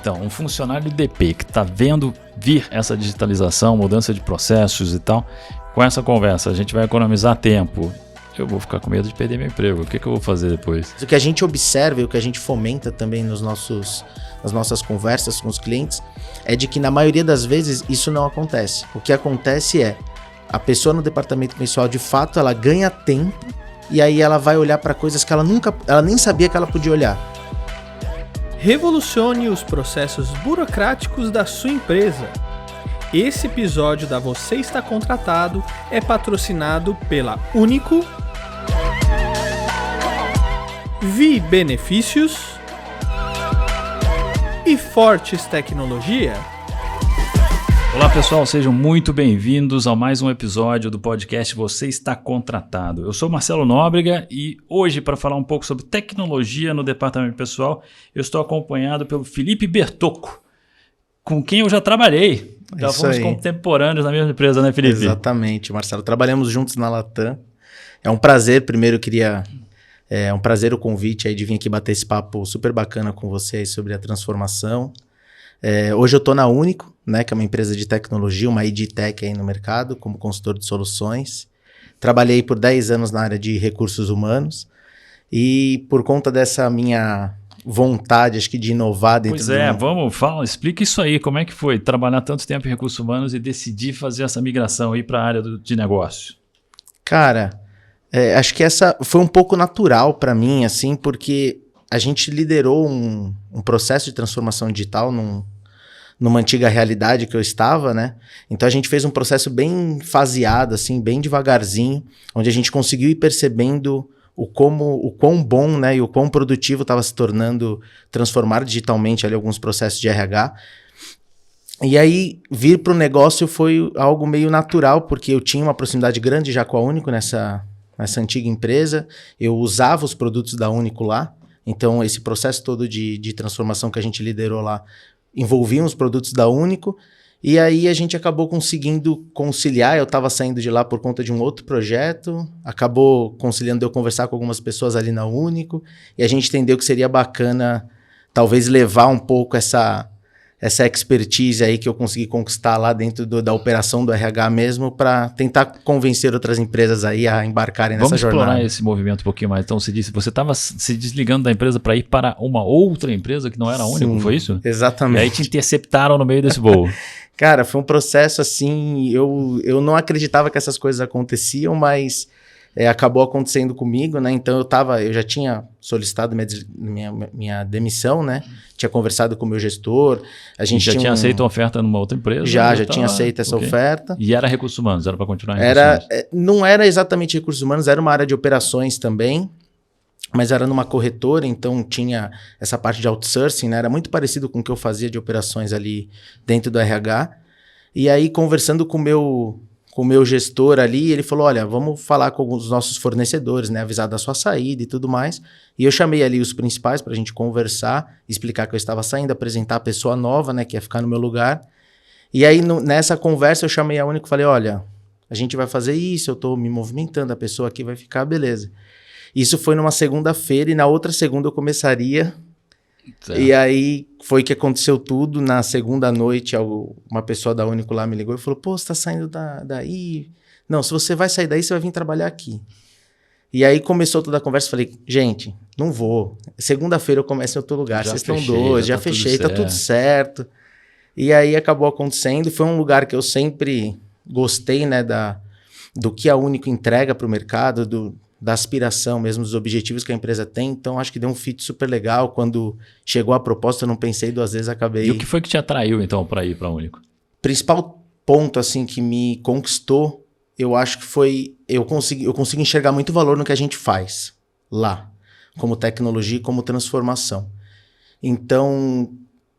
Então, um funcionário de DP que está vendo vir essa digitalização, mudança de processos e tal, com essa conversa, a gente vai economizar tempo. Eu vou ficar com medo de perder meu emprego. O que eu vou fazer depois? O que a gente observa e o que a gente fomenta também nas nossas conversas com os clientes é de que na maioria das vezes isso não acontece. O que acontece é a pessoa no departamento pessoal, de fato, ela ganha tempo e aí ela vai olhar para coisas que ela nem sabia que ela podia olhar. Revolucione os processos burocráticos da sua empresa. Esse episódio da Você Está Contratado é patrocinado pela Único, Vi Benefícios e Fortes Tecnologia. Olá pessoal, sejam muito bem-vindos a mais um episódio do podcast Você Está Contratado. Eu sou Marcelo Nóbrega e hoje, para falar um pouco sobre tecnologia no departamento pessoal, eu estou acompanhado pelo Felipe Bertocco, com quem eu já trabalhei. Já fomos contemporâneos na mesma empresa, né, Felipe? Exatamente, Marcelo. Trabalhamos juntos na Latam. É um prazer, primeiro eu queria... É um prazer o convite aí de vir aqui bater esse papo super bacana com vocês sobre a transformação. Hoje eu estou na Único, né, que é uma empresa de tecnologia, uma EdTech aí no mercado, como consultor de soluções. Trabalhei por 10 anos na área de recursos humanos e por conta dessa minha vontade, acho que de inovar dentro explica isso aí, como é que foi trabalhar tanto tempo em recursos humanos e decidir fazer essa migração aí para a área de negócio? Cara, acho que essa foi um pouco natural para mim, assim, porque a gente liderou um processo de transformação digital numa antiga realidade que eu estava, né? Então a gente fez um processo bem faseado, assim, bem devagarzinho, onde a gente conseguiu ir percebendo o quão bom, né, e o quão produtivo estava se tornando transformar digitalmente ali alguns processos de RH. E aí, vir para o negócio foi algo meio natural, porque eu tinha uma proximidade grande já com a Único nessa antiga empresa, eu usava os produtos da Único lá, então esse processo todo de transformação que a gente liderou lá envolvia os produtos da Único, e aí a gente acabou conseguindo conciliar. Eu estava saindo de lá por conta de um outro projeto, acabou conciliando eu conversar com algumas pessoas ali na Único, e a gente entendeu que seria bacana talvez levar um pouco essa expertise aí que eu consegui conquistar lá dentro da operação do RH mesmo, para tentar convencer outras empresas aí a embarcarem nessa jornada. Vamos explorar esse movimento um pouquinho mais. Então você estava se desligando da empresa para ir para uma outra empresa que não era a Único, foi isso? Exatamente. E aí te interceptaram no meio desse voo. Cara, foi um processo assim, eu não acreditava que essas coisas aconteciam, mas acabou acontecendo comigo, né? Então eu já tinha solicitado minha demissão, né? Tinha conversado com o meu gestor. A gente já tinha aceito a oferta numa outra empresa? Já tinha aceito essa oferta. E era recursos humanos, era para continuar em recursos humanos? Não era exatamente recursos humanos, era uma área de operações também, mas era numa corretora, então tinha essa parte de outsourcing, né? Era muito parecido com o que eu fazia de operações ali dentro do RH. E aí, conversando com o meu gestor ali, ele falou, olha, vamos falar com alguns dos nossos fornecedores, né? Avisar da sua saída e tudo mais. E eu chamei ali os principais para a gente conversar, explicar que eu estava saindo, apresentar a pessoa nova, né? Que ia ficar no meu lugar. E aí, nessa conversa, eu chamei a Único e falei, olha, a gente vai fazer isso, eu estou me movimentando, a pessoa aqui vai ficar, beleza. Isso foi numa segunda-feira e na outra segunda eu começaria. Certo. E aí foi que aconteceu tudo. Na segunda noite, uma pessoa da Único lá me ligou e falou, pô, você tá saindo daí? Não, se você vai sair daí, você vai vir trabalhar aqui. E aí começou toda a conversa, falei, gente, não vou. Segunda-feira eu começo em outro lugar, vocês estão dois, já fechei, tá tudo certo. E aí acabou acontecendo. Foi um lugar que eu sempre gostei, né, do que a Único entrega para o mercado, da aspiração mesmo, dos objetivos que a empresa tem. Então, acho que deu um fit super legal. Quando chegou a proposta, eu não pensei duas vezes, acabei... E o que foi que te atraiu, então, para ir para a Único? Principal ponto, assim, que me conquistou, eu acho que foi... Eu consigo enxergar muito valor no que a gente faz lá, como tecnologia e como transformação. Então,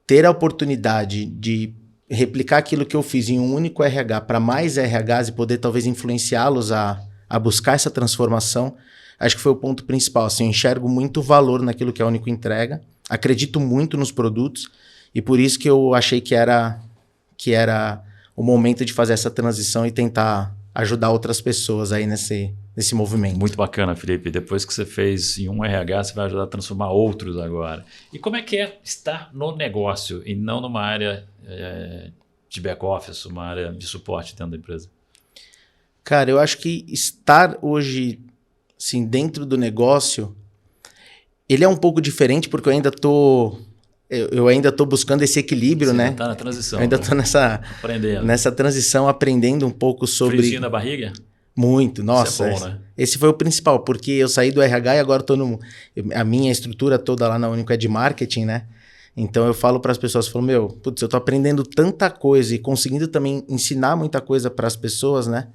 ter a oportunidade de replicar aquilo que eu fiz em um único RH para mais RHs e poder talvez influenciá-los a buscar essa transformação, acho que foi o ponto principal. Assim, eu enxergo muito valor naquilo que a Único entrega, acredito muito nos produtos, e por isso que eu achei que era o momento de fazer essa transição e tentar ajudar outras pessoas aí nesse movimento. Muito bacana, Felipe. Depois que você fez em um RH, você vai ajudar a transformar outros agora. E como é que é estar no negócio e não numa área de back-office, uma área de suporte dentro da empresa? Cara, eu acho que estar hoje, assim, dentro do negócio, ele é um pouco diferente porque eu ainda tô buscando esse equilíbrio, você né? Está na transição. Eu ainda tô aprendendo. nessa transição, aprendendo um pouco sobre... Friozinho da barriga? Muito, nossa. Isso é bom, né? Esse foi o principal, porque eu saí do RH e agora a minha estrutura toda lá na Único é de marketing, né? Então eu falo para as pessoas, eu tô aprendendo tanta coisa e conseguindo também ensinar muita coisa para as pessoas, né?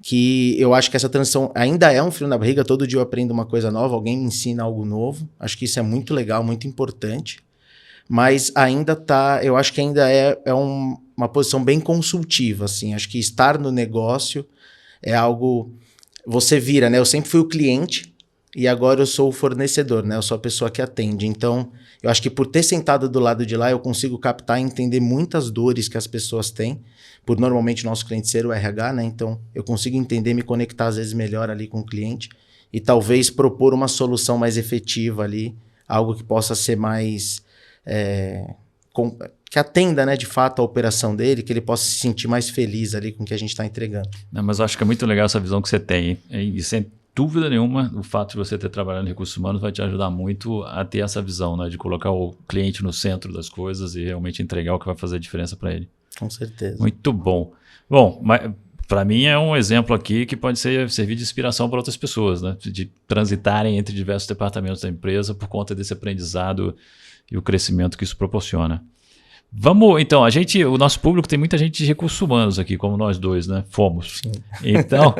Que eu acho que essa transição ainda é um frio na barriga, todo dia eu aprendo uma coisa nova, alguém me ensina algo novo. Acho que isso é muito legal, muito importante. Mas eu acho que ainda é uma posição bem consultiva, assim. Acho que estar no negócio é algo... Você vira, né? Eu sempre fui o cliente e agora eu sou o fornecedor, né? Eu sou a pessoa que atende. Então, eu acho que por ter sentado do lado de lá, eu consigo captar e entender muitas dores que as pessoas têm. Por normalmente nosso cliente ser o RH, né? Então, eu consigo entender, me conectar às vezes melhor ali com o cliente e talvez propor uma solução mais efetiva ali, algo que possa ser mais... que atenda, né, de fato a operação dele, que ele possa se sentir mais feliz ali com o que a gente está entregando. Não, mas eu acho que é muito legal essa visão que você tem. E sem dúvida nenhuma, o fato de você ter trabalhado em recursos humanos vai te ajudar muito a ter essa visão, né, de colocar o cliente no centro das coisas e realmente entregar o que vai fazer a diferença para ele. Com certeza. Muito bom. Bom, para mim é um exemplo aqui que pode servir de inspiração para outras pessoas, né, de transitarem entre diversos departamentos da empresa por conta desse aprendizado e o crescimento que isso proporciona. Vamos, então, o nosso público tem muita gente de recursos humanos aqui, como nós dois, né? Fomos. Sim. Então,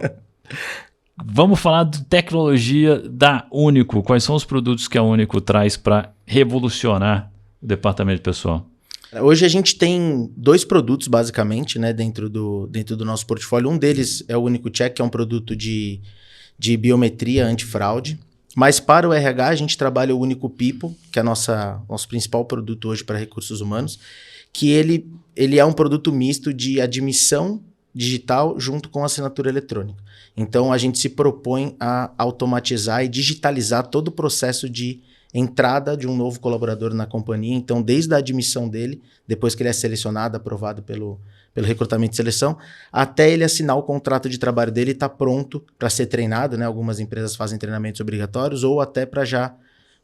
vamos falar de tecnologia da Único. Quais são os produtos que a Único traz para revolucionar o departamento de pessoal? Hoje a gente tem 2 produtos, basicamente, né, dentro do nosso portfólio. Um deles é o Único Check, que é um produto de biometria antifraude. Mas para o RH, a gente trabalha o Único People, que é nosso principal produto hoje para recursos humanos, que ele é um produto misto de admissão digital junto com assinatura eletrônica. Então, a gente se propõe a automatizar e digitalizar todo o processo de entrada de um novo colaborador na companhia. Então, desde a admissão dele, depois que ele é selecionado, aprovado pelo recrutamento e seleção, até ele assinar o contrato de trabalho dele e estar pronto para ser treinado, né? Algumas empresas fazem treinamentos obrigatórios ou até para já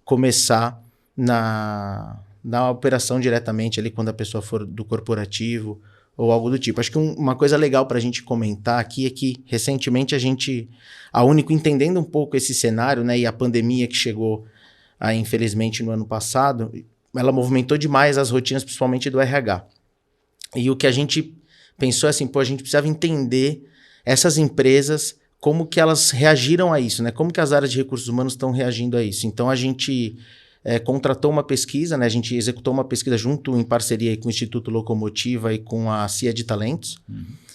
começar na operação diretamente ali quando a pessoa for do corporativo ou algo do tipo. Acho que uma coisa legal para a gente comentar aqui é que recentemente a Único, entendendo um pouco esse cenário, né, e a pandemia que chegou aí, infelizmente, no ano passado, ela movimentou demais as rotinas, principalmente do RH. E o que a gente pensou é assim, a gente precisava entender essas empresas, como que elas reagiram a isso, né? Como que as áreas de recursos humanos estão reagindo a isso. Então, a gente contratou uma pesquisa, né? A gente executou uma pesquisa junto em parceria aí com o Instituto Locomotiva e com a CIA de Talentos,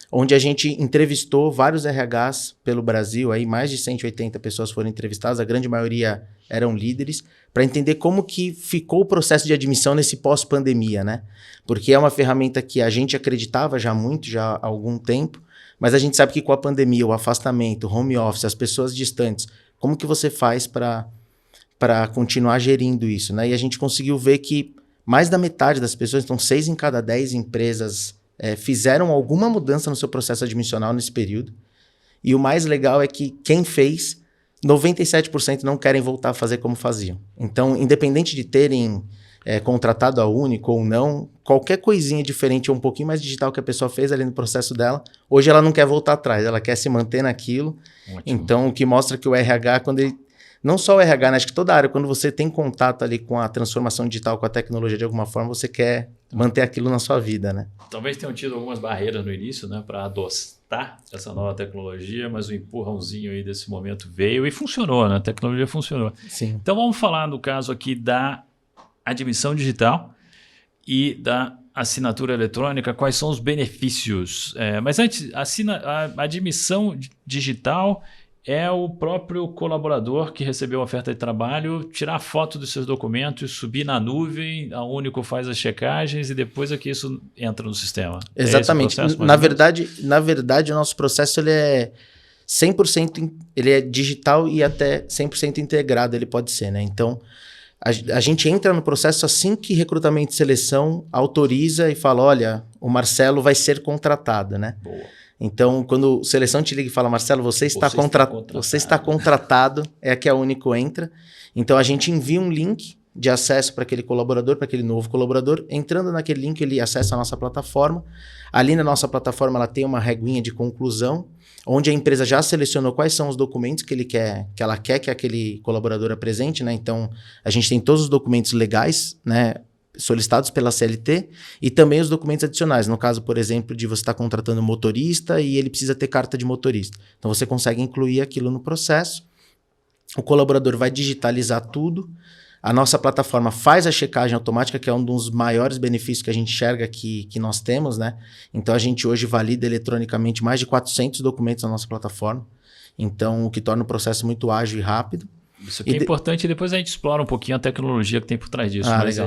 onde a gente entrevistou vários RHs pelo Brasil, aí mais de 180 pessoas foram entrevistadas, a grande maioria eram líderes, para entender como que ficou o processo de admissão nesse pós-pandemia, né? Porque é uma ferramenta que a gente acreditava já há algum tempo, mas a gente sabe que com a pandemia, o afastamento, o home office, as pessoas distantes, como que você faz para continuar gerindo isso, né? E a gente conseguiu ver que mais da metade das pessoas, então 6 em cada 10 empresas fizeram alguma mudança no seu processo admissional nesse período. E o mais legal é que quem fez, 97% não querem voltar a fazer como faziam. Então, independente de terem contratado a Único ou não, qualquer coisinha diferente ou um pouquinho mais digital que a pessoa fez ali no processo dela, hoje ela não quer voltar atrás, ela quer se manter naquilo. Ótimo. Então, o que mostra que o RH, quando ele... Não só o RH, né? Acho que toda área, quando você tem contato ali com a transformação digital, com a tecnologia de alguma forma, você quer manter aquilo na sua vida, né? Talvez tenham tido algumas barreiras no início, né? Para adotar essa nova tecnologia, mas o empurrãozinho aí desse momento veio e funcionou, né? A tecnologia funcionou. Sim. Então vamos falar no caso aqui da admissão digital e da assinatura eletrônica, quais são os benefícios. Mas antes, a admissão digital é o próprio colaborador que recebeu a oferta de trabalho tirar foto dos seus documentos, subir na nuvem, a Único faz as checagens e depois é que isso entra no sistema. Exatamente. Na verdade, o nosso processo ele é 100%, ele é digital e até 100% integrado ele pode ser, né? Então, a gente entra no processo assim que recrutamento e seleção autoriza e fala, olha, o Marcelo vai ser contratado, né? Boa. Então, quando a seleção te liga e fala, Marcelo, você está contratado, é que a Único entra. Então, a gente envia um link de acesso para aquele colaborador, para aquele novo colaborador. Entrando naquele link, ele acessa a nossa plataforma. Ali na nossa plataforma, ela tem uma reguinha de conclusão, onde a empresa já selecionou quais são os documentos que ela quer que aquele colaborador apresente, né? Então, a gente tem todos os documentos legais, né, solicitados pela CLT e também os documentos adicionais. No caso, por exemplo, de você estar contratando um motorista e ele precisa ter carta de motorista. Então, você consegue incluir aquilo no processo. O colaborador vai digitalizar tudo. A nossa plataforma faz a checagem automática, que é um dos maiores benefícios que a gente enxerga que nós temos, né? Então, a gente hoje valida eletronicamente mais de 400 documentos na nossa plataforma. Então, o que torna o processo muito ágil e rápido. Isso aqui é importante, depois a gente explora um pouquinho a tecnologia que tem por trás disso. Mas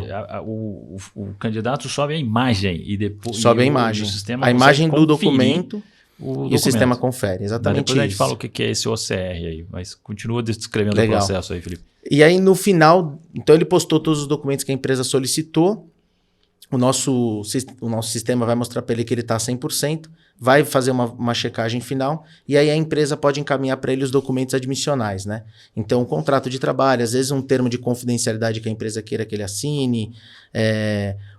o candidato sobe a imagem e depois... Sobe a imagem. O sistema a imagem do documento e o sistema confere. Exatamente. Mas depois a gente fala o que é esse OCR aí. Mas continua descrevendo o processo aí, Felipe. E aí, no final, então ele postou todos os documentos que a empresa solicitou. O nosso sistema vai mostrar para ele que ele está 100%, vai fazer uma checagem final, e aí a empresa pode encaminhar para ele os documentos admissionais, né? Então, o contrato de trabalho, às vezes um termo de confidencialidade que a empresa queira que ele assine,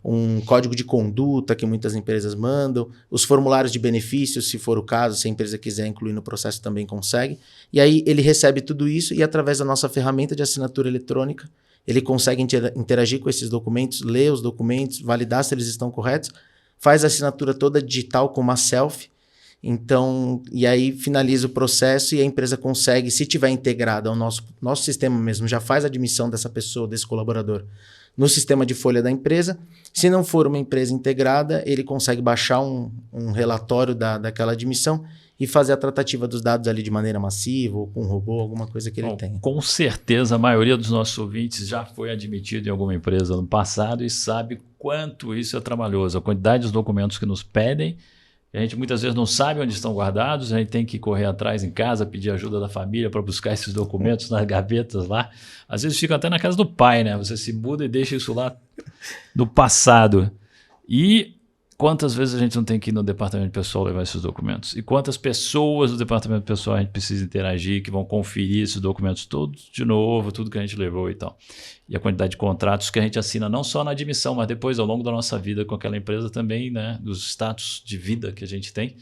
um código de conduta que muitas empresas mandam, os formulários de benefícios, se for o caso, se a empresa quiser incluir no processo também consegue. E aí ele recebe tudo isso e através da nossa ferramenta de assinatura eletrônica, ele consegue interagir com esses documentos, ler os documentos, validar se eles estão corretos, faz a assinatura toda digital com uma selfie, então, e aí finaliza o processo e a empresa consegue, se tiver integrada ao nosso sistema mesmo, já faz a admissão dessa pessoa, desse colaborador, no sistema de folha da empresa. Se não for uma empresa integrada, ele consegue baixar um relatório daquela admissão e fazer a tratativa dos dados ali de maneira massiva ou com um robô, alguma coisa que ele tenha. Com certeza, a maioria dos nossos ouvintes já foi admitido em alguma empresa no passado e sabe quanto isso é trabalhoso. A quantidade de documentos que nos pedem, a gente muitas vezes não sabe onde estão guardados, a gente tem que correr atrás em casa, pedir ajuda da família para buscar esses documentos nas gavetas lá. Às vezes fica até na casa do pai, né? Você se muda e deixa isso lá do passado. E quantas vezes a gente não tem que ir no departamento pessoal levar esses documentos? E quantas pessoas do departamento pessoal a gente precisa interagir, que vão conferir esses documentos todos de novo, tudo que a gente levou e tal. E a quantidade de contratos que a gente assina, não só na admissão, mas depois ao longo da nossa vida com aquela empresa também, né? Dos status de vida que a gente tem.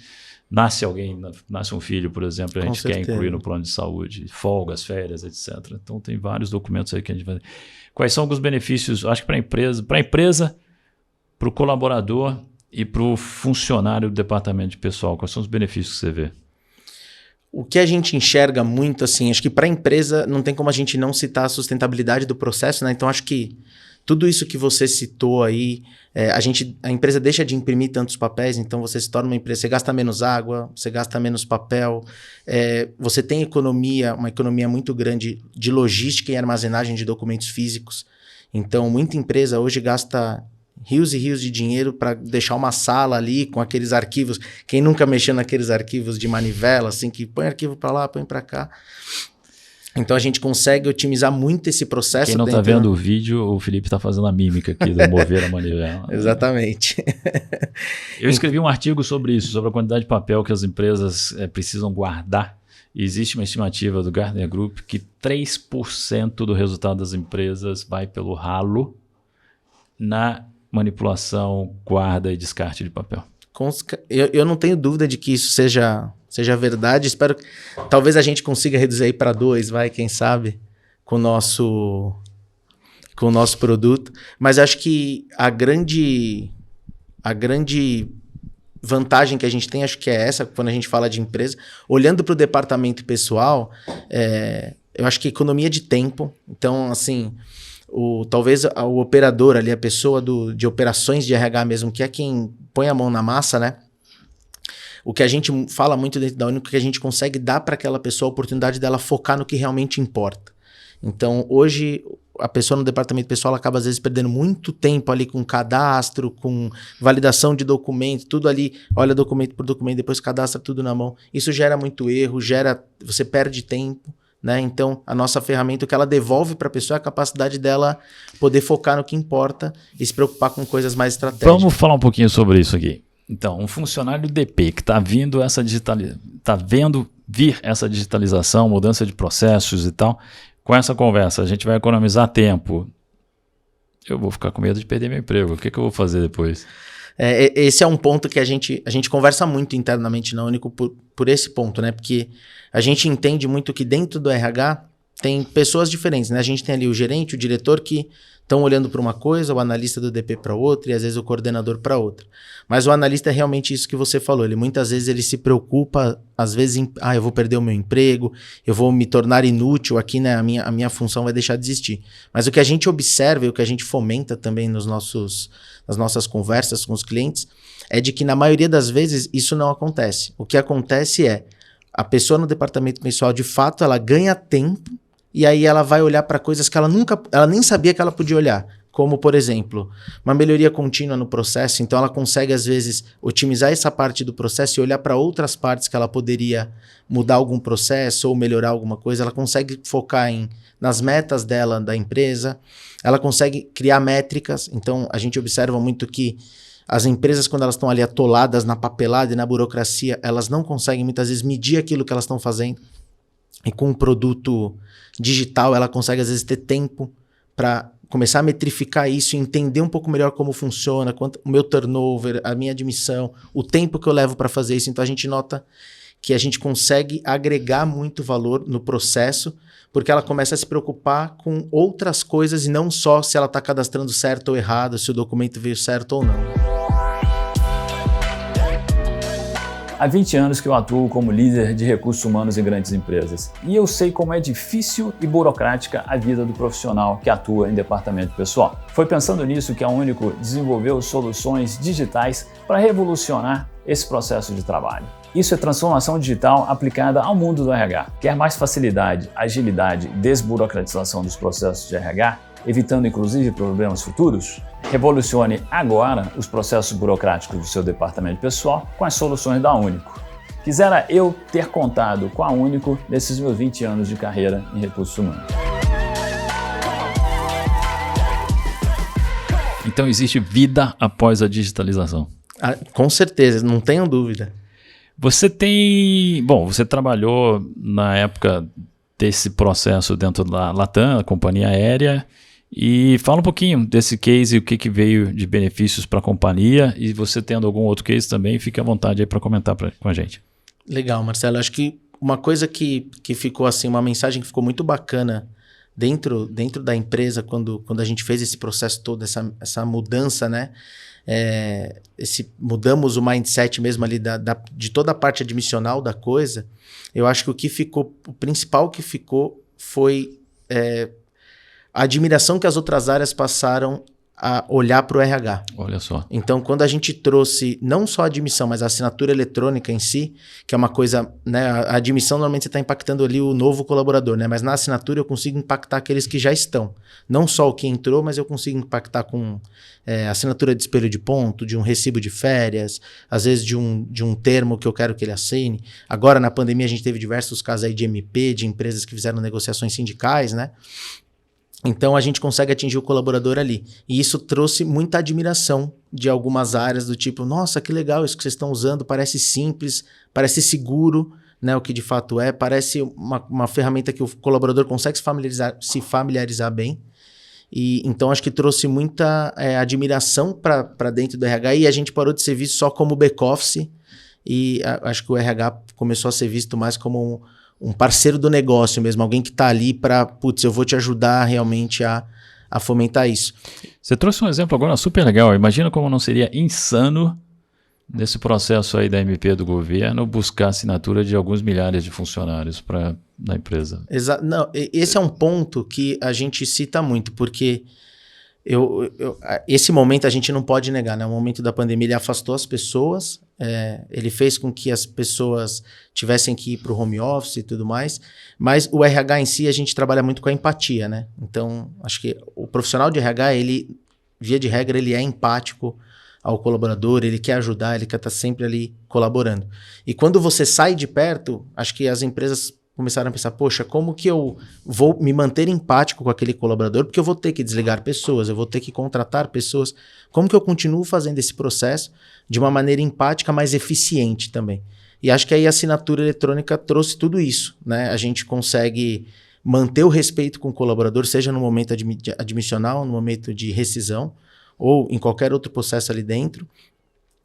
Nasce alguém, nasce um filho, por exemplo, a gente quer incluir no plano de saúde, folgas, férias, etc. Então tem vários documentos aí que a gente vai... Quais são os benefícios, acho que para a empresa, para o colaborador e para o funcionário do departamento de pessoal, quais são os benefícios que você vê? O que a gente enxerga muito, assim, acho que para a empresa não tem como a gente não citar a sustentabilidade do processo, né? Então, acho que tudo isso que você citou aí, a empresa deixa de imprimir tantos papéis, então você se torna uma empresa, você gasta menos água, você gasta menos papel, você tem uma economia muito grande de logística e armazenagem de documentos físicos. Então, muita empresa hoje gasta rios e rios de dinheiro para deixar uma sala ali com aqueles arquivos. Quem nunca mexeu naqueles arquivos de manivela, assim, que põe arquivo para lá, põe para cá. Então a gente consegue otimizar muito esse processo. Quem não está vendo o vídeo, o Felipe está fazendo a mímica aqui do mover a manivela. Exatamente. Eu escrevi um artigo sobre isso, sobre a quantidade de papel que as empresas precisam guardar. E existe uma estimativa do Gartner Group que 3% do resultado das empresas vai pelo ralo na manipulação, guarda e descarte de papel. Eu não tenho dúvida de que isso seja verdade. Espero que talvez a gente consiga reduzir aí para 2, quem sabe, com o nosso produto. Mas acho que a grande vantagem que a gente tem, acho que é essa, quando a gente fala de empresa. Olhando para o departamento pessoal, eu acho que economia de tempo. Então, assim... talvez o operador ali, a pessoa de operações de RH mesmo, que é quem põe a mão na massa, né? O que a gente fala muito dentro da Único, que a gente consegue dar para aquela pessoa a oportunidade dela focar no que realmente importa. Então, hoje, a pessoa no departamento pessoal ela acaba, às vezes, perdendo muito tempo ali com cadastro, com validação de documento, tudo ali, olha documento por documento, depois cadastra tudo na mão. Isso gera muito erro, você perde tempo, né? Então, a nossa ferramenta, o que ela devolve para a pessoa é a capacidade dela poder focar no que importa e se preocupar com coisas mais estratégicas. Vamos falar um pouquinho sobre isso aqui. Então, um funcionário do DP que está vendo vir essa digitalização, mudança de processos e tal, com essa conversa, a gente vai economizar tempo. Eu vou ficar com medo de perder meu emprego. O que eu vou fazer depois? Esse é um ponto que a gente conversa muito internamente na Único por esse ponto, né? Porque a gente entende muito que dentro do RH tem pessoas diferentes, né? A gente tem ali o gerente, o diretor que estão olhando para uma coisa, o analista do DP para outra e às vezes o coordenador para outra. Mas o analista é realmente isso que você falou. Muitas vezes ele se preocupa, às vezes, eu vou perder o meu emprego, eu vou me tornar inútil aqui, né? A minha função vai deixar de existir. Mas o que a gente observa e o que a gente fomenta também nas nossas conversas com os clientes é de que na maioria das vezes isso não acontece. O que acontece é a pessoa no departamento pessoal, de fato, ela ganha tempo e aí ela vai olhar para coisas que ela nem sabia que ela podia olhar. Como, por exemplo, uma melhoria contínua no processo. Então, ela consegue, às vezes, otimizar essa parte do processo e olhar para outras partes que ela poderia mudar algum processo ou melhorar alguma coisa. Ela consegue focar nas metas dela, da empresa. Ela consegue criar métricas. Então, a gente observa muito que as empresas, quando elas estão ali atoladas na papelada e na burocracia, elas não conseguem, muitas vezes, medir aquilo que elas estão fazendo. E com um produto digital, ela consegue, às vezes, ter tempo para começar a metrificar isso e entender um pouco melhor como funciona, quanto o meu turnover, a minha admissão, o tempo que eu levo para fazer isso. Então, a gente nota que a gente consegue agregar muito valor no processo, porque ela começa a se preocupar com outras coisas e não só se ela está cadastrando certo ou errado, se o documento veio certo ou não. Há 20 anos que eu atuo como líder de recursos humanos em grandes empresas e eu sei como é difícil e burocrática a vida do profissional que atua em departamento pessoal. Foi pensando nisso que a Único desenvolveu soluções digitais para revolucionar esse processo de trabalho. Isso é transformação digital aplicada ao mundo do RH. Quer mais facilidade, agilidade e desburocratização dos processos de RH, evitando inclusive problemas futuros? Revolucione agora os processos burocráticos do seu departamento pessoal com as soluções da Único. Quisera eu ter contado com a Único nesses meus 20 anos de carreira em recursos humanos. Então existe vida após a digitalização? Com certeza, não tenho dúvida. Você trabalhou na época desse processo dentro da Latam, a companhia aérea, e fala um pouquinho desse case, o que veio de benefícios para a companhia, e você tendo algum outro case também, fique à vontade aí para comentar com a gente. Legal, Marcelo. Acho que uma coisa que ficou assim, uma mensagem que ficou muito bacana dentro da empresa, quando a gente fez esse processo todo, essa mudança, né? Mudamos o mindset mesmo ali de toda a parte admissional da coisa. Eu acho que o principal que ficou foi a admiração que as outras áreas passaram a olhar para o RH. Olha só. Então, quando a gente trouxe não só a admissão, mas a assinatura eletrônica em si, que é uma coisa, né? A admissão normalmente você está impactando ali o novo colaborador, né? Mas na assinatura eu consigo impactar aqueles que já estão. Não só o que entrou, mas eu consigo impactar com assinatura de espelho de ponto, de um recibo de férias, às vezes de um termo que eu quero que ele assine. Agora, na pandemia, a gente teve diversos casos aí de MP, de empresas que fizeram negociações sindicais, né? Então, a gente consegue atingir o colaborador ali. E isso trouxe muita admiração de algumas áreas do tipo, nossa, que legal isso que vocês estão usando, parece simples, parece seguro, né, o que de fato é, parece uma ferramenta que o colaborador consegue se familiarizar bem. E então, acho que trouxe muita admiração para dentro do RH e a gente parou de ser visto só como back-office e acho que o RH começou a ser visto mais como um parceiro do negócio mesmo, alguém que está ali para, eu vou te ajudar realmente a fomentar isso. Você trouxe um exemplo agora super legal. Imagina como não seria insano nesse processo aí da MP do governo buscar a assinatura de alguns milhares de funcionários na empresa. Não, esse é um ponto que a gente cita muito, porque esse momento a gente não pode negar, né? O momento da pandemia ele afastou as pessoas, ele fez com que as pessoas tivessem que ir para o home office e tudo mais, mas o RH em si, a gente trabalha muito com a empatia, né? Então, acho que o profissional de RH, ele, via de regra, ele é empático ao colaborador, ele quer ajudar, ele quer estar sempre ali colaborando. E quando você sai de perto, acho que as empresas começaram a pensar, poxa, como que eu vou me manter empático com aquele colaborador? Porque eu vou ter que desligar pessoas, eu vou ter que contratar pessoas. Como que eu continuo fazendo esse processo de uma maneira empática, mais eficiente também? E acho que aí a assinatura eletrônica trouxe tudo isso, né? A gente consegue manter o respeito com o colaborador, seja no momento admissional, no momento de rescisão, ou em qualquer outro processo ali dentro.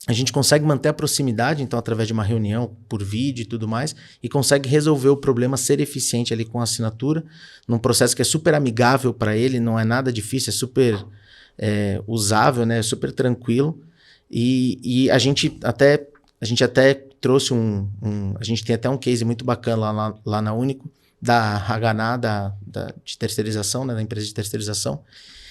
A gente consegue manter a proximidade, então, através de uma reunião por vídeo e tudo mais, e consegue resolver o problema, ser eficiente ali com a assinatura, num processo que é super amigável para ele, não é nada difícil, é super usável, né? É super tranquilo. E a gente até trouxe a gente tem até um case muito bacana lá na Único, da Haganá, de terceirização, né? Da empresa de terceirização,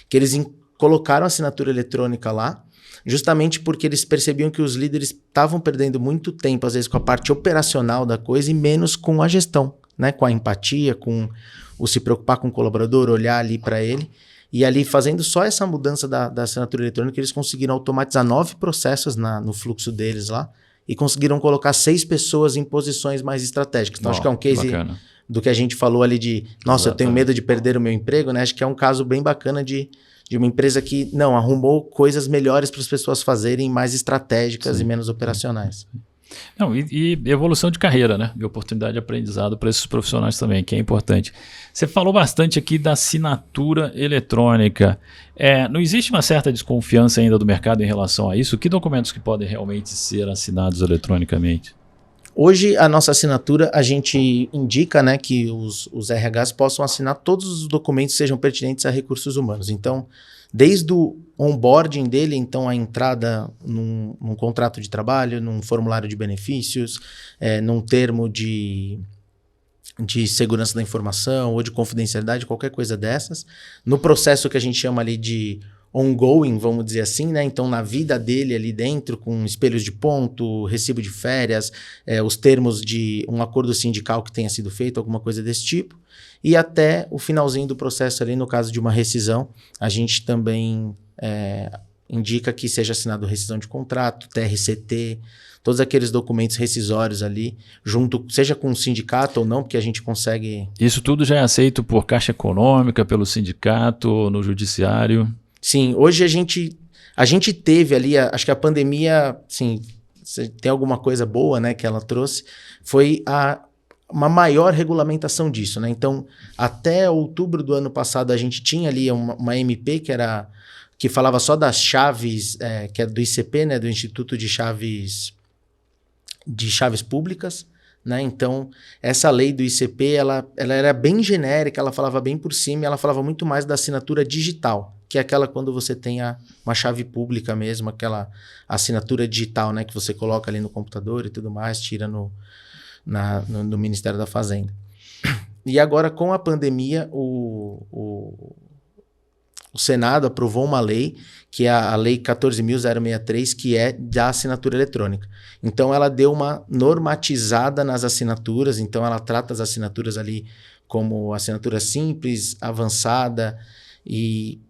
que eles colocaram a assinatura eletrônica lá, justamente porque eles percebiam que os líderes estavam perdendo muito tempo, às vezes, com a parte operacional da coisa e menos com a gestão, né? Com a empatia, com o se preocupar com o colaborador, olhar ali para ele. E ali, fazendo só essa mudança da assinatura eletrônica, eles conseguiram automatizar 9 processos no fluxo deles lá e conseguiram colocar 6 pessoas em posições mais estratégicas. Então, acho que é um case bacana do que a gente falou ali de, nossa, eu tenho medo de perder o meu emprego, né? Acho que é um caso bem bacana de uma empresa que, não, arrumou coisas melhores para as pessoas fazerem, mais estratégicas Sim. e menos operacionais. Não, e evolução de carreira, né? E oportunidade de aprendizado para esses profissionais também, que é importante. Você falou bastante aqui da assinatura eletrônica. Não existe uma certa desconfiança ainda do mercado em relação a isso? Que documentos que podem realmente ser assinados eletronicamente? Hoje, a nossa assinatura, a gente indica, né, que os RHs possam assinar todos os documentos que sejam pertinentes a recursos humanos. Então, desde o onboarding dele, então a entrada num contrato de trabalho, num formulário de benefícios, num termo de segurança da informação ou de confidencialidade, qualquer coisa dessas. No processo que a gente chama ali de ongoing, vamos dizer assim, né? Então, na vida dele ali dentro, com espelhos de ponto, recibo de férias, os termos de um acordo sindical que tenha sido feito, alguma coisa desse tipo. E até o finalzinho do processo ali, no caso de uma rescisão, a gente também indica que seja assinado rescisão de contrato, TRCT, todos aqueles documentos rescisórios ali, junto, seja com o sindicato ou não, porque a gente consegue... Isso tudo já é aceito por Caixa Econômica, pelo sindicato, no judiciário? Sim, hoje a gente teve ali, acho que a pandemia, sim, tem alguma coisa boa, né, que ela trouxe, foi uma maior regulamentação disso, né? Então, até outubro do ano passado, a gente tinha ali uma MP que falava só das chaves, que é do ICP, né, do Instituto de Chaves Públicas, né? Então, essa lei do ICP, ela era bem genérica, ela falava bem por cima, e ela falava muito mais da assinatura digital, que é aquela quando você tem uma chave pública mesmo, aquela assinatura digital, né, que você coloca ali no computador e tudo mais, tira no Ministério da Fazenda. E agora, com a pandemia, o Senado aprovou uma lei, que é a Lei 14.063, que é da assinatura eletrônica. Então, ela deu uma normatizada nas assinaturas, então ela trata as assinaturas ali como assinatura simples, avançada e...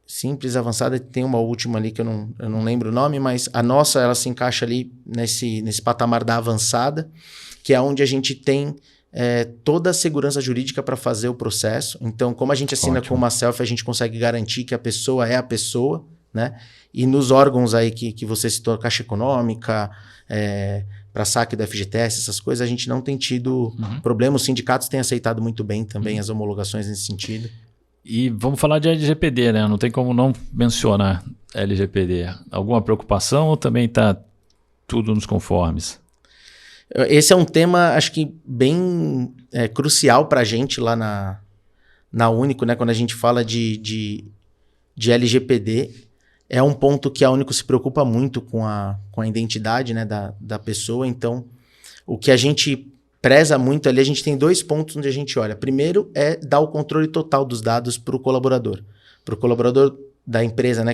Simples, avançada, tem uma última ali que eu não lembro o nome, mas a nossa, ela se encaixa ali nesse patamar da avançada, que é onde a gente tem toda a segurança jurídica para fazer o processo. Então, como a gente assina com uma selfie, a gente consegue garantir que a pessoa é a pessoa, né? E nos órgãos aí que você citou, Caixa Econômica, para saque do FGTS, essas coisas, a gente não tem tido problema. Os sindicatos têm aceitado muito bem também as homologações nesse sentido. E vamos falar de LGPD, né? Não tem como não mencionar LGPD. Alguma preocupação ou também está tudo nos conformes? Esse é um tema, acho que bem crucial para a gente lá na Único, né? Quando a gente fala de LGPD, é um ponto que a Único se preocupa muito com a identidade, né, da pessoa. Então, o que a gente preza muito ali, a gente tem 2 pontos onde a gente olha. Primeiro é dar o controle total dos dados para o colaborador da empresa, né,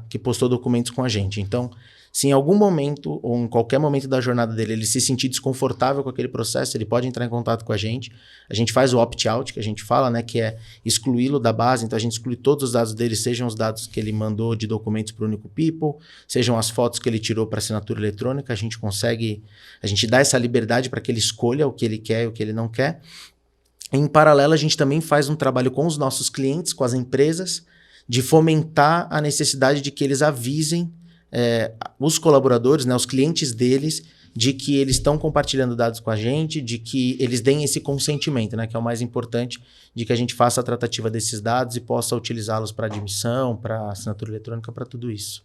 que postou documentos com a gente. Então, Se em algum momento, ou em qualquer momento da jornada dele, ele se sentir desconfortável com aquele processo, ele pode entrar em contato com a gente. A gente faz o opt-out, que a gente fala, né, que é excluí-lo da base. Então, a gente exclui todos os dados dele, sejam os dados que ele mandou de documentos para o Único People, sejam as fotos que ele tirou para assinatura eletrônica. A gente dá essa liberdade para que ele escolha o que ele quer e o que ele não quer. Em paralelo, a gente também faz um trabalho com os nossos clientes, com as empresas, de fomentar a necessidade de que eles avisem os colaboradores, né, os clientes deles, de que eles estão compartilhando dados com a gente, de que eles deem esse consentimento, né, que é o mais importante, de que a gente faça a tratativa desses dados e possa utilizá-los para admissão, para assinatura eletrônica, para tudo isso.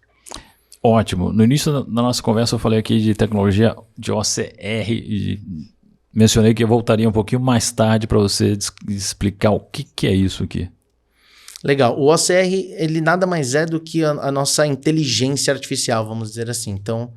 Ótimo. No início da nossa conversa eu falei aqui de tecnologia de OCR e mencionei que eu voltaria um pouquinho mais tarde para você explicar o que é isso aqui. Legal. O OCR, ele nada mais é do que a nossa inteligência artificial, vamos dizer assim. Então,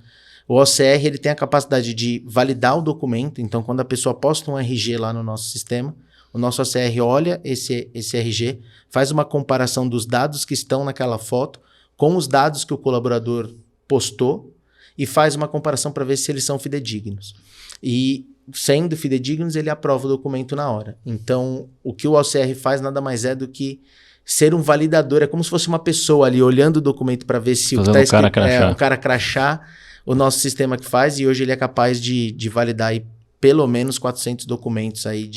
o OCR, ele tem a capacidade de validar o documento. Então, quando a pessoa posta um RG lá no nosso sistema, o nosso OCR olha esse RG, faz uma comparação dos dados que estão naquela foto com os dados que o colaborador postou e faz uma comparação para ver se eles são fidedignos. E, sendo fidedignos, ele aprova o documento na hora. Então, o que o OCR faz nada mais é do que ser um validador. É como se fosse uma pessoa ali olhando o documento para ver se o que está escrito é um cara crachá, o nosso sistema que faz, e hoje ele é capaz de validar aí pelo menos 400 documentos aí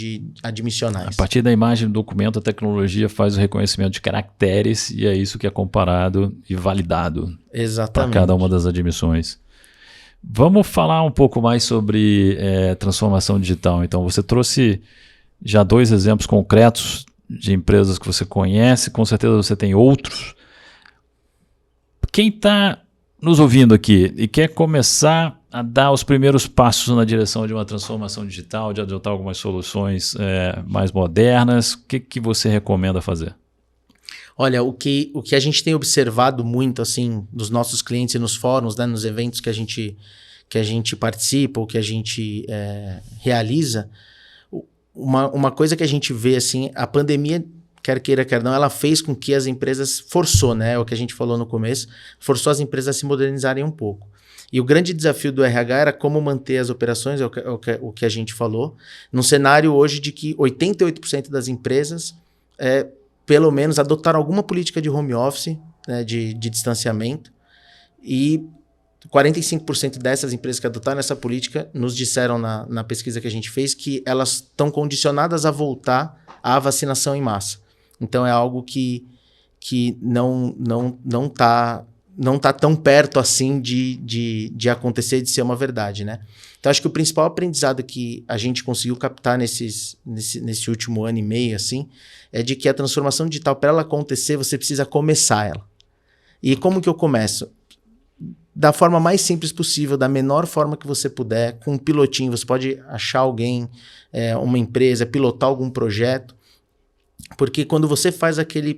admissionais. A partir da imagem do documento, a tecnologia faz o reconhecimento de caracteres e é isso que é comparado e validado para cada uma das admissões. Vamos falar um pouco mais sobre transformação digital. Então, você trouxe já 2 exemplos concretos de empresas que você conhece, com certeza você tem outros. Quem está nos ouvindo aqui e quer começar a dar os primeiros passos na direção de uma transformação digital, de adotar algumas soluções mais modernas, o que você recomenda fazer? Olha, o que a gente tem observado muito assim dos nossos clientes e nos fóruns, né, nos eventos que a gente participa ou que a gente realiza, uma coisa que a gente vê assim, a pandemia, quer queira, quer não, ela fez com que as empresas forçou, né, o que a gente falou no começo, forçou as empresas a se modernizarem um pouco. E o grande desafio do RH era como manter as operações, o que a gente falou, num cenário hoje de que 88% das empresas pelo menos adotaram alguma política de home office, né, de distanciamento, e 45% dessas empresas que adotaram essa política nos disseram na pesquisa que a gente fez que elas estão condicionadas a voltar à vacinação em massa. Então é algo que não tá tão perto assim de acontecer, de ser uma verdade, né? Então acho que o principal aprendizado que a gente conseguiu captar nesse último ano e meio assim, é de que a transformação digital, para ela acontecer, você precisa começar ela. E como que eu começo? Da forma mais simples possível, da menor forma que você puder, com um pilotinho. Você pode achar alguém, uma empresa, pilotar algum projeto, porque quando você faz aquela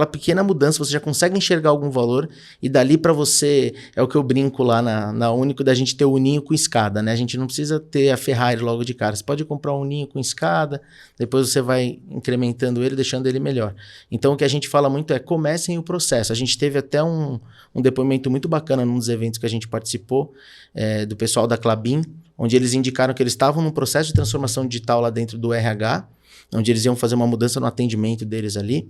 pequena mudança, você já consegue enxergar algum valor, e dali para você, é o que eu brinco lá na Único, da gente ter o ninho com escada, né? A gente não precisa ter a Ferrari logo de cara, você pode comprar um ninho com escada, depois você vai incrementando ele, deixando ele melhor. Então o que a gente fala muito é, comecem o processo. A gente teve até um depoimento muito bacana num dos eventos que a gente participou, do pessoal da Klabin, onde eles indicaram que eles estavam num processo de transformação digital lá dentro do RH, onde eles iam fazer uma mudança no atendimento deles ali,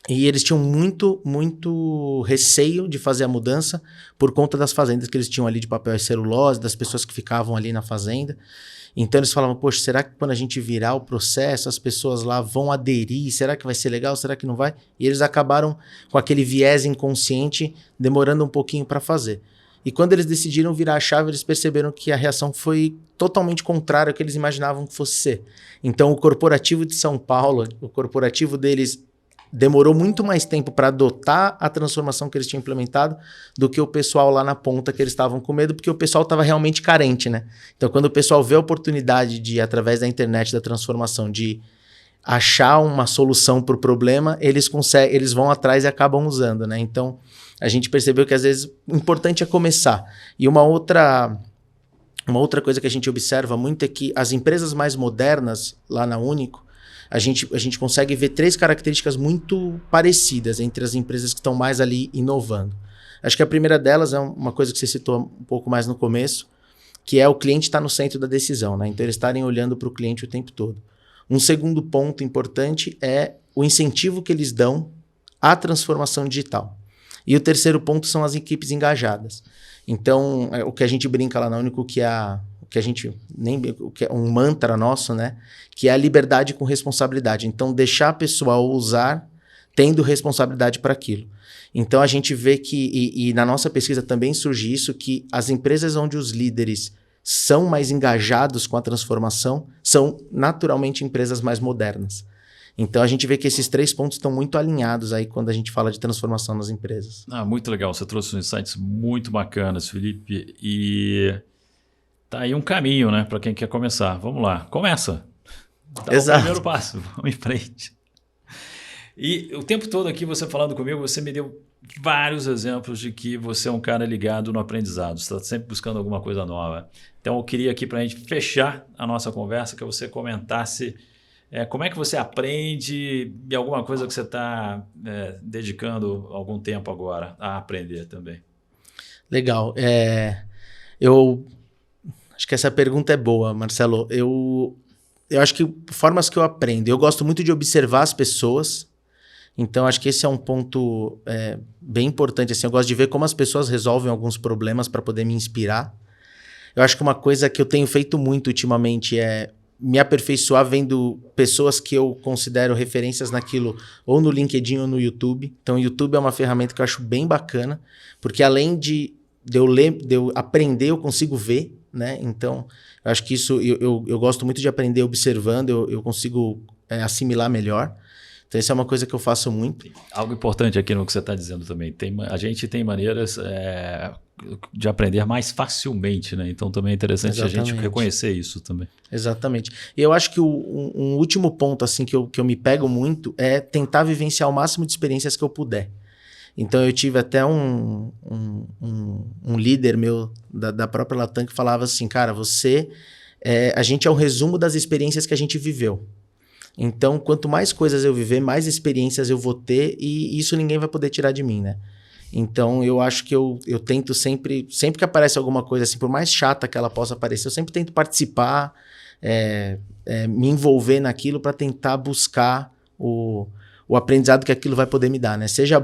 e eles tinham muito, muito receio de fazer a mudança por conta das fazendas que eles tinham ali de papel e celulose, das pessoas que ficavam ali na fazenda. Então eles falavam, poxa, será que quando a gente virar o processo, as pessoas lá vão aderir? Será que vai ser legal? Será que não vai? E eles acabaram com aquele viés inconsciente, demorando um pouquinho para fazer. E quando eles decidiram virar a chave, eles perceberam que a reação foi totalmente contrária ao que eles imaginavam que fosse ser. Então, o corporativo de São Paulo, o corporativo deles demorou muito mais tempo para adotar a transformação que eles tinham implementado do que o pessoal lá na ponta, que eles estavam com medo, porque o pessoal estava realmente carente, né? Então, quando o pessoal vê a oportunidade de, através da internet, da transformação, de achar uma solução para o problema, eles vão atrás e acabam usando, né? Então, a gente percebeu que às vezes o importante é começar. E uma outra coisa que a gente observa muito é que as empresas mais modernas lá na Único, a gente consegue ver 3 características muito parecidas entre as empresas que estão mais ali inovando. Acho que a primeira delas é uma coisa que você citou um pouco mais no começo, que é o cliente estar no centro da decisão, né? Então, eles estarem olhando para o cliente o tempo todo. Um segundo ponto importante é o incentivo que eles dão à transformação digital. E o terceiro ponto são as equipes engajadas. Então, o que a gente brinca lá na Único, que é um mantra nosso, né? Que é a liberdade com responsabilidade. Então, deixar a pessoa usar tendo responsabilidade para aquilo. Então, a gente vê que, e na nossa pesquisa também surge isso, que as empresas onde os líderes são mais engajados com a transformação são naturalmente empresas mais modernas. Então, a gente vê que esses 3 pontos estão muito alinhados aí quando a gente fala de transformação nas empresas. Muito legal. Você trouxe uns insights muito bacanas, Felipe. E tá aí um caminho, né, para quem quer começar. Vamos lá. Começa. Dá o primeiro passo. Vamos em frente. E o tempo todo aqui, você falando comigo, você me deu vários exemplos de que você é um cara ligado no aprendizado. Você está sempre buscando alguma coisa nova. Então, eu queria aqui, para a gente fechar a nossa conversa, que você comentasse como é que você aprende e alguma coisa que você está dedicando algum tempo agora a aprender também. Legal. Eu acho que essa pergunta é boa, Marcelo. Eu acho que formas que eu aprendo. Eu gosto muito de observar as pessoas. Então, acho que esse é um ponto bem importante. Assim, eu gosto de ver como as pessoas resolvem alguns problemas para poder me inspirar. Eu acho que uma coisa que eu tenho feito muito ultimamente é me aperfeiçoar vendo pessoas que eu considero referências naquilo, ou no LinkedIn ou no YouTube. Então, o YouTube é uma ferramenta que eu acho bem bacana, porque além de eu ler, de eu aprender, eu consigo ver, né? Então, eu acho que isso, eu gosto muito de aprender observando, eu consigo assimilar melhor. Então, isso é uma coisa que eu faço muito. Algo importante aqui no que você está dizendo também. A gente tem maneiras de aprender mais facilmente, né? Então, também é interessante Exatamente. A gente reconhecer isso também. Exatamente. E eu acho que um último ponto assim, que eu me pego muito é tentar vivenciar o máximo de experiências que eu puder. Então, eu tive até um líder meu da própria Latam que falava assim, cara, a gente é o resumo das experiências que a gente viveu. Então, quanto mais coisas eu viver, mais experiências eu vou ter e isso ninguém vai poder tirar de mim, né? Então, eu acho que eu tento sempre que aparece alguma coisa assim, por mais chata que ela possa parecer, eu sempre tento participar, me envolver naquilo para tentar buscar o aprendizado que aquilo vai poder me dar, né? Seja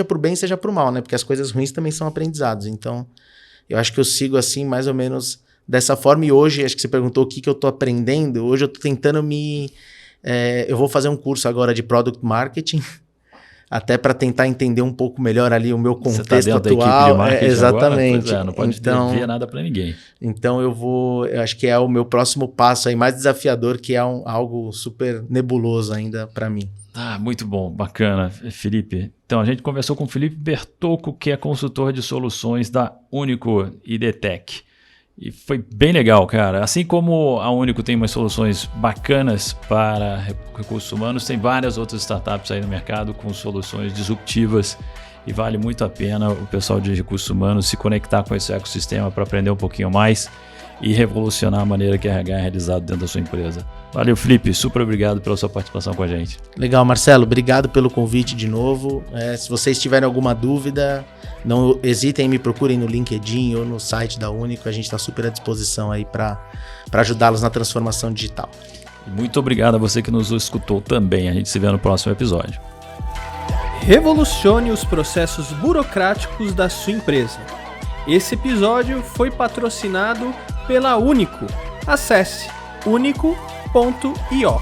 pro bem, seja pro mal, né? Porque as coisas ruins também são aprendizados. Então, eu acho que eu sigo assim, mais ou menos dessa forma. E hoje, acho que você perguntou o que eu tô aprendendo. Hoje eu tô tentando eu vou fazer um curso agora de Product Marketing, até para tentar entender um pouco melhor ali o meu contexto atual. Você tá dentro da equipe de marketing exatamente. Agora? Não pode devia nada para ninguém. Então eu acho que é o meu próximo passo aí, mais desafiador, que é algo super nebuloso ainda para mim. Muito bom, bacana, Felipe. Então, a gente conversou com o Felipe Bertocco, que é consultor de soluções da Único IDTech. E foi bem legal, cara. Assim como a Único tem umas soluções bacanas para recursos humanos, tem várias outras startups aí no mercado com soluções disruptivas e vale muito a pena o pessoal de recursos humanos se conectar com esse ecossistema para aprender um pouquinho mais e revolucionar a maneira que a RH é realizado dentro da sua empresa. Valeu, Felipe. Super obrigado pela sua participação com a gente. Legal, Marcelo. Obrigado pelo convite de novo. Se vocês tiverem alguma dúvida, não hesitem, me procurem no LinkedIn ou no site da Único. A gente está super à disposição aí para ajudá-los na transformação digital. Muito obrigado a você que nos escutou também. A gente se vê no próximo episódio. Revolucione os processos burocráticos da sua empresa. Esse episódio foi patrocinado pela Único. Acesse unico.io.